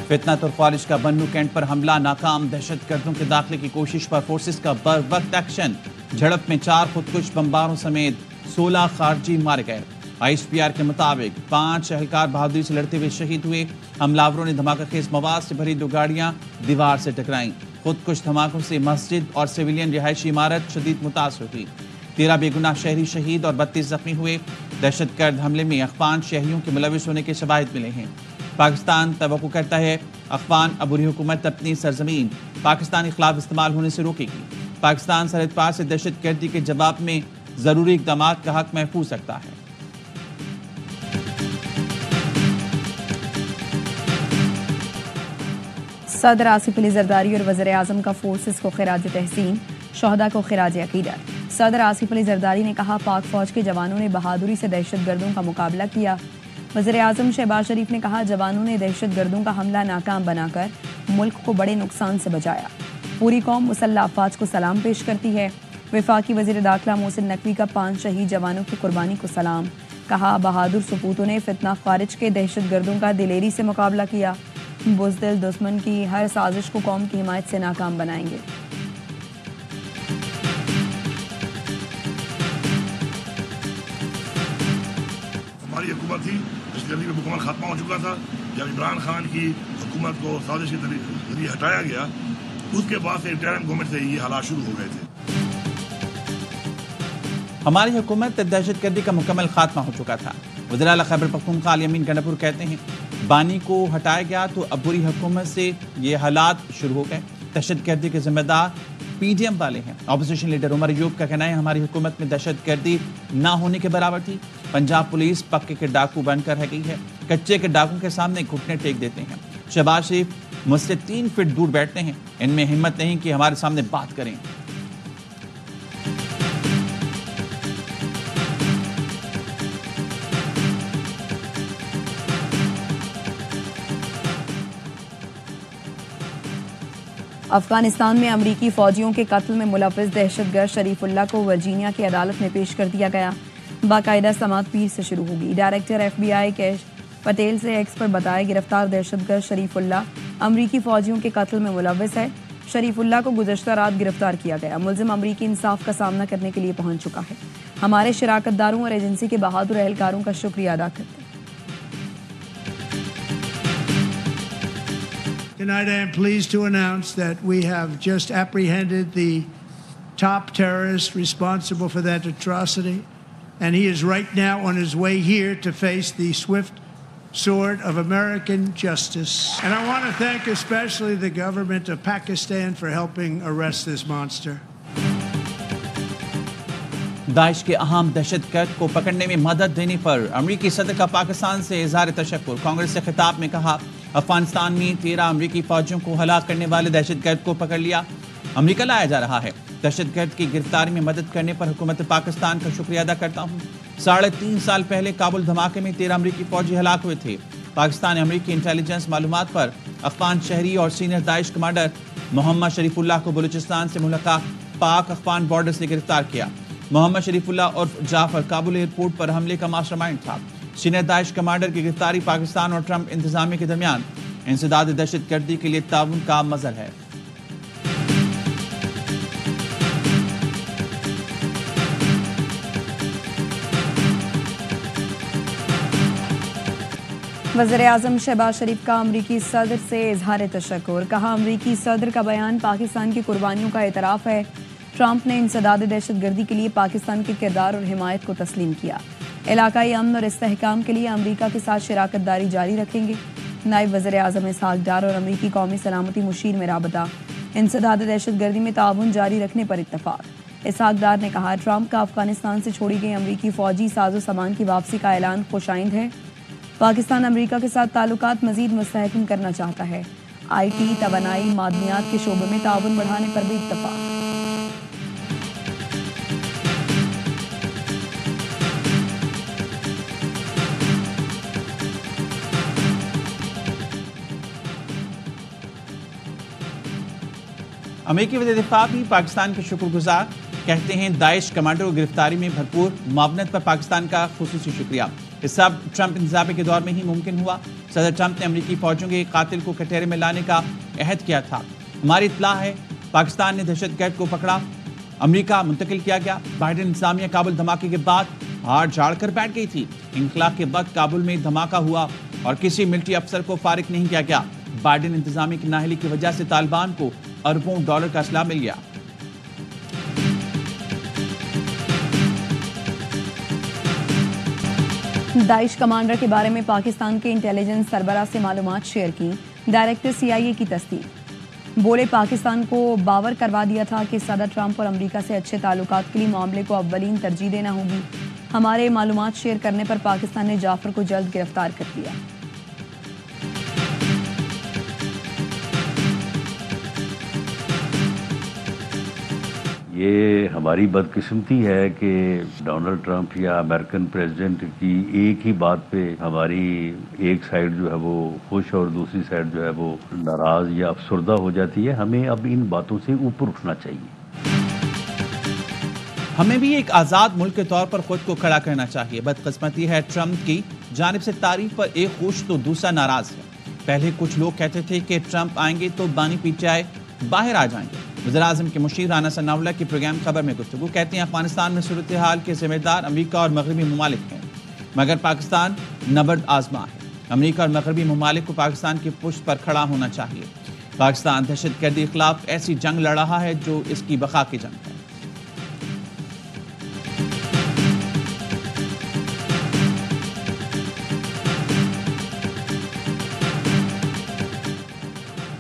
فتنہ ترخوارج کا بنو کینٹ پر حملہ ناکام، دہشت گردوں کے داخلے کی کوشش پر فورسز کا بر وقت ایکشن، جھڑپ میں 4 خودکش بمباروں سمیت 16 خارجی مارے گئے۔ ISPR کے مطابق 5 اہلکار بہادری سے لڑتے ہوئے شہید ہوئے۔ حملاوروں نے دھماکہ خیز مواد سے بھری 2 گاڑیاں دیوار سے ٹکرائیں۔ خودکش دھماکوں سے مسجد اور سویلین رہائشی عمارت شدید متاثر ہوئی۔ 13 بے گناہ شہری شہید اور 32 زخمی ہوئے۔ دہشت گرد حملے میں اخوان شہریوں کے ملوث ہونے کے شواہد ملے ہیں۔ پاکستان توقع کرتا ہے اخوان عبوری حکومت اپنی سرزمین پاکستانی خلاف استعمال ہونے سے روکے گی۔ پاکستان سرحد پار سے دہشت گردی کے جواب میں ضروری اقدامات کا حق محفوظ رکھتا ہے۔ صدر آصف علی زرداری اور وزیر اعظم کا فورسز کو خراج تحسین، شہداء کو خراج عقیدت۔ صدر آصف علی زرداری نے کہا پاک فوج کے جوانوں نے بہادری سے دہشت گردوں کا مقابلہ کیا۔ وزیر اعظم شہباز شریف نے کہا جوانوں نے دہشت گردوں کا حملہ ناکام بنا کر ملک کو بڑے نقصان سے بچایا۔ پوری قوم مسلح افواج کو سلام پیش کرتی ہے۔ وفاقی وزیر داخلہ محسن نقوی کا 5 شہید جوانوں کی قربانی کو سلام، کہا بہادر سپوتوں نے فتنہ خارج کے دہشت گردوں کا دلیری سے مقابلہ کیا۔ بزدل دشمن کی ہر سازش کو قوم کی حمایت سے ناکام بنائیں گے۔ ہماری حکومت تھی دہشت گردی پہ مکمل خاتمہ ہو چکا تھا۔ جب عمران خان کی حکومت کو سازش کے ذریعے ہٹایا گیا، اس کے بعد سے انٹرم گورنمنٹ سے یہ حالات شروع ہو گئے تھے۔ ہماری حکومت دہشت گردی کا مکمل خاتمہ ہو چکا تھا۔ وزیر اعلیٰ خیبر پختونخوا علی امین گنڈاپور کہتے ہیں بانی کو ہٹایا گیا تو عبوری حکومت سے یہ حالات شروع ہو گئے۔ دہشت گردی کے ذمہ دار PDM والے ہیں۔ اپوزیشن لیڈر عمر ایوب کا کہنا ہے ہماری حکومت میں دہشت گردی نہ ہونے کے برابر تھی۔ پنجاب پولیس پکے کے ڈاکو بن کر رہ گئی ہے، کچے کے ڈاکوں کے سامنے گھٹنے ٹیک دیتے ہیں۔ شہباز شریف مجھ سے 3 فٹ دور بیٹھتے ہیں، ان میں ہمت نہیں کہ ہمارے سامنے بات کریں۔ افغانستان میں امریکی فوجیوں کے قتل میں ملوث دہشت گرد شریف اللہ کو ورجینیا کی عدالت میں پیش کر دیا گیا۔ باقاعدہ سماعت پیر سے شروع ہوگی۔ ڈائریکٹر FBI کیش پٹیل سے ایکس پر بتایا گرفتار دہشت گرد شریف اللہ امریکی فوجیوں کے قتل میں ملوث ہے۔ شریف اللہ کو گزشتہ رات گرفتار کیا گیا۔ ملزم امریکی انصاف کا سامنا کرنے کے لیے پہنچ چکا ہے۔ ہمارے شراکت داروں اور ایجنسی کے بہادر اہلکاروں کا شکریہ ادا کرتے ہیں۔ Tonight I am pleased to announce that we have just apprehended the top terrorist responsible for that atrocity, and he is right now on his way here to face the swift sword of American justice. And I want to thank especially the government of Pakistan for helping arrest this monster. داعش کے اہم دہشت گرد کو پکڑنے میں مدد دینے پر امریکی صدر کا پاکستان سے اظہار تشکر۔ کانگریس سے خطاب میں کہا افغانستان میں 13 امریکی فوجیوں کو ہلاک کرنے والے دہشت گرد کو پکڑ لیا، امریکہ لایا جا رہا ہے۔ دہشت گرد کی گرفتاری میں مدد کرنے پر حکومت پاکستان کا شکریہ ادا کرتا ہوں۔ 3.5 سال پہلے کابل دھماکے میں 13 امریکی فوجی ہلاک ہوئے تھے۔ پاکستان نے امریکی انٹیلیجنس معلومات پر افغان شہری اور سینئر داعش کمانڈر محمد شریف اللہ کو بلوچستان سے ملحقہ پاک افغان بارڈر سے گرفتار کیا۔ محمد شریف اللہ عرف جعفر کابل ایئرپورٹ پر حملے کا ماسٹر مائنڈ تھا۔ سینئر داعش کمانڈر کی گرفتاری پاکستان اور ٹرمپ انتظامیہ کے درمیان انسداد دہشت گردی کے لیے تعاون کا مظہر ہے۔ وزیر اعظم شہباز شریف کا امریکی صدر سے اظہار تشکر، کہا امریکی صدر کا بیان پاکستان کی قربانیوں کا اعتراف ہے۔ ٹرمپ نے انسداد دہشت گردی کے لیے پاکستان کے کردار اور حمایت کو تسلیم کیا۔ علاقائی امن اور استحکام کے لیے امریکہ کے ساتھ شراکت داری جاری رکھیں گے۔ نائب وزیر اعظم اسحاق ڈار اور امریکی قومی سلامتی مشیر میں رابطہ، انسداد دہشت گردی میں تعاون جاری رکھنے پر اتفاق۔ اسحاق ڈار نے کہا ٹرمپ کا افغانستان سے چھوڑی گئی امریکی فوجی ساز و سامان کی واپسی کا اعلان خوش آئند ہے۔ پاکستان امریکہ کے ساتھ تعلقات مزید مستحکم کرنا چاہتا ہے۔ IT، توانائی، معدنیات کے شعبے میں تعاون بڑھانے پر بھی اتفاق۔ امریکی وزیر دفاع بھی پاکستان کے شکر گزار، کہتے ہیں داعش کمانڈر کو گرفتاری میں بھرپور معاونت پر پاکستان کا خصوصی شکریہ۔ یہ سب ٹرمپ انتخابی کے دور میں ہی ممکن ہوا۔ صدر ٹرمپ نے امریکی فوجوں کے قاتل کو کٹہرے میں لانے کا عہد کیا تھا۔ ہماری اطلاع ہے پاکستان نے دہشت گرد کو پکڑا، امریکہ منتقل کیا گیا۔ بائیڈن انتظامیہ کابل دھماکے کے بعد ہار جھاڑ کر بیٹھ گئی تھی۔ انخلا کے وقت کابل میں دھماکہ ہوا اور کسی ملٹری افسر کو فارغ نہیں کیا گیا۔ بائیڈن انتظامیہ کی نااہلی کی وجہ سے طالبان کو اربوں ڈالر کا اسلحہ مل گیا۔ داعش کمانڈر کے بارے میں پاکستان کے انٹیلیجنس سربراہ سے معلومات شیئر کی، ڈائریکٹر CIA کی تصدیق۔ بولے پاکستان کو باور کروا دیا تھا کہ صدر ٹرمپ اور امریکہ سے اچھے تعلقات کے لیے معاملے کو اولین ترجیح دینا ہوگی۔ ہمارے معلومات شیئر کرنے پر پاکستان نے جعفر کو جلد گرفتار کر لیا۔ یہ ہماری بدقسمتی ہے کہ ڈونلڈ ٹرمپ یا امریکن پریزیڈنٹ کی ایک ہی بات پہ ہماری ایک سائیڈ جو ہے وہ خوش اور دوسری سائیڈ جو ہے وہ ناراض یا افسردہ ہو جاتی ہے۔ ہمیں اب ان باتوں سے اوپر اٹھنا چاہیے۔ ہمیں بھی ایک آزاد ملک کے طور پر خود کو کھڑا کرنا چاہیے۔ بدقسمتی ہے ٹرمپ کی جانب سے تعریف پر ایک خوش تو دوسرا ناراض ہے۔ پہلے کچھ لوگ کہتے تھے کہ ٹرمپ آئیں گے تو بانی PTI باہر آ جائیں گے۔ وزیراعظم کے مشیر رانا ثناء اللہ کی پروگرام خبر میں گفتگو کہتے ہیں افغانستان میں صورتحال کے ذمہ دار امریکہ اور مغربی ممالک ہیں، مگر پاکستان نبرد آزما ہے۔ امریکہ اور مغربی ممالک کو پاکستان کی پشت پر کھڑا ہونا چاہیے۔ پاکستان دہشت گردی کے خلاف ایسی جنگ لڑ رہا ہے جو اس کی بقا کی جنگ ہے۔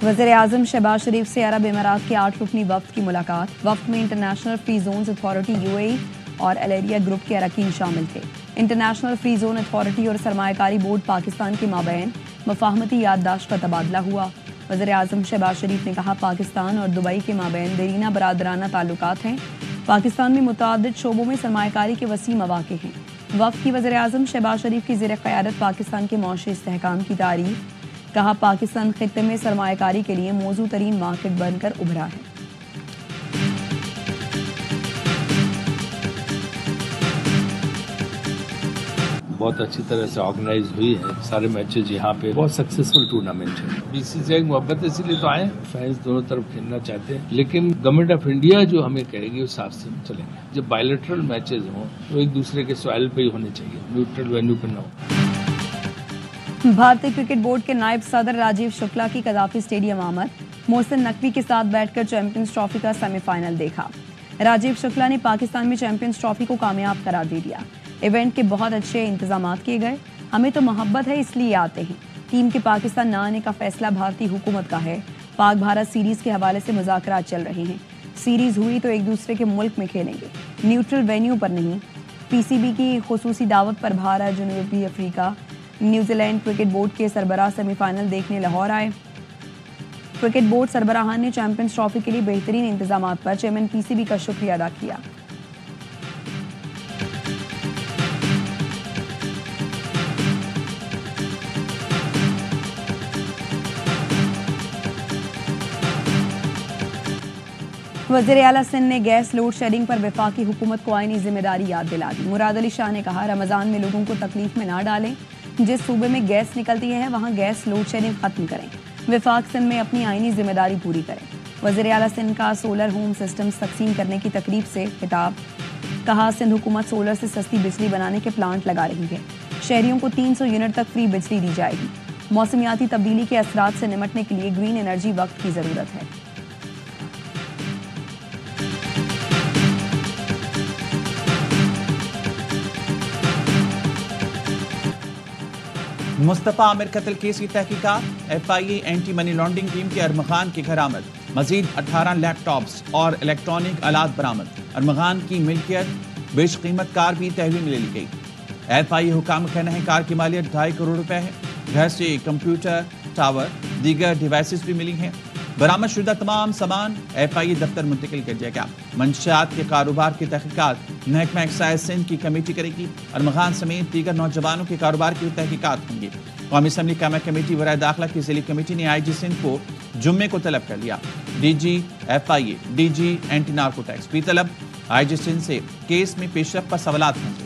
وزیر اعظم شہباز شریف سے عرب امارات کے 8 رکنی وفد کی ملاقات۔ وفد میں international free zones authority UAE اور الیریا گروپ کے اراکین شامل تھے۔ انٹرنیشنل فری زون اتھارٹی اور سرمایہ کاری بورڈ پاکستان کے مابین مفاہمتی یادداشت کا تبادلہ ہوا۔ وزیر اعظم شہباز شریف نے کہا پاکستان اور دبئی کے مابین دیرینہ برادرانہ تعلقات ہیں۔ پاکستان میں متعدد شعبوں میں سرمایہ کاری کے وسیع مواقع ہیں۔ وفد کی وزیر اعظم شہباز شریف کی زیر قیادت پاکستان کے معاشی استحکام کی تعریف، کہا پاکستان خطے میں سرمایہ کاری کے لیے موزوں ترین مارکیٹ بن کر ابھرا ہے۔ بہت اچھی طرح سے آرگنائز ہوئی ہے، سارے میچز یہاں پہ بہت سکسیسفل ٹورنامنٹ ہے۔ BCCI محبت اسی لیے تو آئے، فینس دونوں طرف کھیلنا چاہتے ہیں، لیکن گورنمنٹ آف انڈیا جو ہمیں کہے گی اس حساب سے ہم چلیں گے۔ جب بائیلیٹرل میچز ہوں تو ایک دوسرے کے سوائل پہ ہی ہونے چاہیے، نیوٹرل وینیو پہ نہ ہو۔ بھارتی کرکٹ بورڈ کے نائب صدر راجیو شکلا کی قذافی اسٹیڈیم آمد، محسن نقوی کے ساتھ بیٹھ کر چیمپئنز ٹرافی کا سیمی فائنل دیکھا۔ راجیو شکلا نے پاکستان میں چیمپئنز ٹرافی کو کامیاب قرار دے دیا۔ ایونٹ کے بہت اچھے انتظامات کیے گئے، ہمیں تو محبت ہے اس لیے آتے ہیں۔ ٹیم کے پاکستان نہ آنے کا فیصلہ بھارتی حکومت کا ہے۔ پاک بھارت سیریز کے حوالے سے مذاکرات چل رہے ہیں۔ سیریز ہوئی تو ایک دوسرے کے ملک میں کھیلیں گے، نیوٹرل وینیو پر نہیں۔ PCB کی خصوصی دعوت پر بھارت، جنوبی افریقہ، نیوزی لینڈ کرکٹ بورڈ کے سربراہ سیمی فائنل دیکھنے لاہور آئے۔ کرکٹ بورڈ سربراہان نے چیمپئنز ٹرافی کے لیے بہترین انتظامات پر چیئرمین PCB کا شکریہ ادا کیا۔ وزیر اعلیٰ سندھ نے گیس لوڈ شیڈنگ پر وفاقی حکومت کو آئینی ذمہ داری یاد دلا دی۔ مراد علی شاہ نے کہا رمضان میں لوگوں کو تکلیف میں نہ ڈالیں، جس صوبے میں گیس نکلتی ہے وہاں گیس لوڈ شیڈنگ ختم کریں، وفاق سندھ میں اپنی آئینی ذمہ داری پوری کریں۔ وزیر اعلیٰ سندھ کا سولر ہوم سسٹمز تقسیم کرنے کی تقریب سے خطاب، کہا سندھ حکومت سولر سے سستی بجلی بنانے کے پلانٹ لگا رہی ہے، شہریوں کو 300 یونٹ تک فری بجلی دی جائے گی۔ موسمیاتی تبدیلی کے اثرات سے نمٹنے کے لیے گرین انرجی وقت کی ضرورت ہے۔ مصطفیٰ عامر قتل کیس کی تحقیقات، FIA anti money laundering team کے ارمغان کے گھر آمد، مزید 18 لیپ ٹاپس اور الیکٹرانک آلات برآمد۔ ارمغان کی ملکیت بیش قیمت کار بھی تحویل میں لے لی گئی۔ FIA حکام کا کہنا ہے کار کی مالیت 2.5 کروڑ روپے ہے۔ گھر سے کمپیوٹر، ٹاور، دیگر ڈیوائسز بھی ملی ہیں۔ برآمد شدہ تمام سامان FIA دفتر منتقل کر دیا گیا۔ منشیات کے کاروبار کی تحقیقات محکمہ ایکسائز سندھ کی کمیٹی کرے گی۔ ارمغان سمیت دیگر نوجوانوں کے کاروبار کی تحقیقات ہوں گی۔ قومی اسمبلی قائمہ کمیٹی برائے داخلہ کی ذیلی کمیٹی نے IG سندھ کو جمعے کو طلب کر لیا۔ DG FIA، DG anti narcotics بھی طلب۔ IG سندھ سے کیس میں پیش رفت پر سوالات ہوں گے۔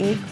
1